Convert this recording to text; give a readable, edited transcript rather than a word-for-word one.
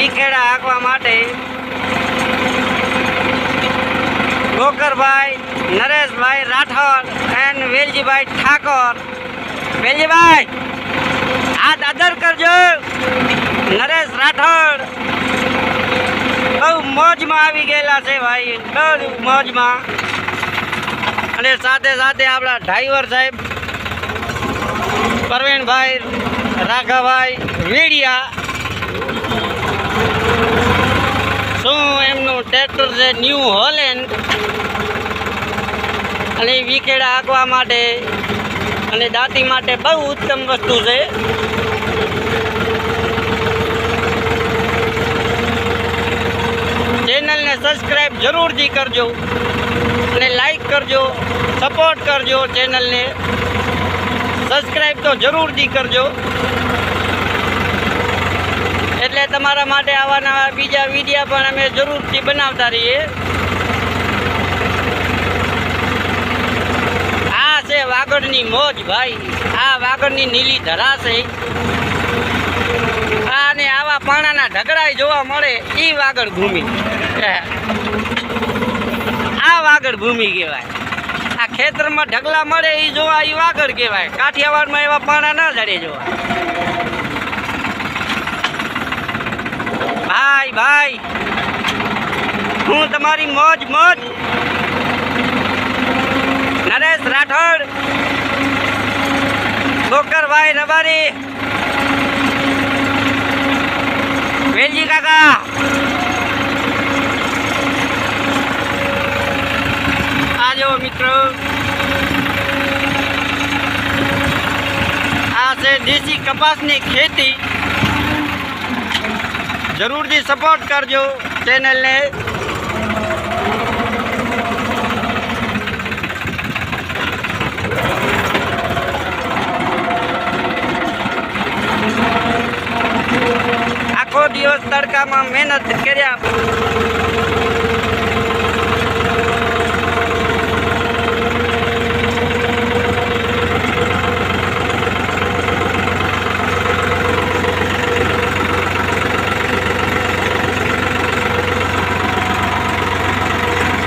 વિખેડા હાંકવા માટે ગોકરભાઈ, નરેશભાઈ રાઠોડ અને વેલજીભાઈ ઠાકોર. વેલજીભાઈ આ દાદર કરજો. નરેશ રાઠોડ બહુ મોજમાં આવી ગયેલા છે ભાઈ, બહુ મોજમાં. અને સાથે સાથે આપણા ડ્રાઈવર સાહેબ પ્રવીણભાઈ રાઘાભાઈ વેડિયા. શું એમનું ટ્રેક્ટર છે ન્યૂ હોલેન્ડ, અને વિખેડા હાંકવા માટે અને દાંતી માટે બહુ ઉત્તમ વસ્તુ છે. ચેનલને સબસ્ક્રાઈબ જરૂરથી કરજો અને લાઈક કરજો, સપોર્ટ કરજો. ચેનલને સબસ્ક્રાઈબ તો જરૂરથી કરજો, એટલે તમારા માટે આવા નવા બીજા વિડીયા પણ અમે જરૂરથી બનાવતા રહીએ. આ છે વાગડની મોજ ભાઈ, આ વાગડની નીલી ધરા છે. અને આવા પાણાના ઢગડાઈ જોવા મળે એ વાગડ ભૂમિ. આ વાગડ ભૂમિ કહેવાય. આ ખેતરમાં ઢગલા મળે એ જોવા એ વાગડ કહેવાય. કાઠિયાવાડમાં એવા પાણા ના જડે જોવા. ભાઈ ભાઈ હું તમારી મોજ મોજ. નરેશ રાઠોડ, ગોકરભાઈ રબારી, વેલજી કાકા, આજો મિત્રો. આ છે દેશી કપાસની ખેતી. જરૂરથી સપોર્ટ કરજો ચેનલને. આખો દિવસ તડકામાં મહેનત કર્યા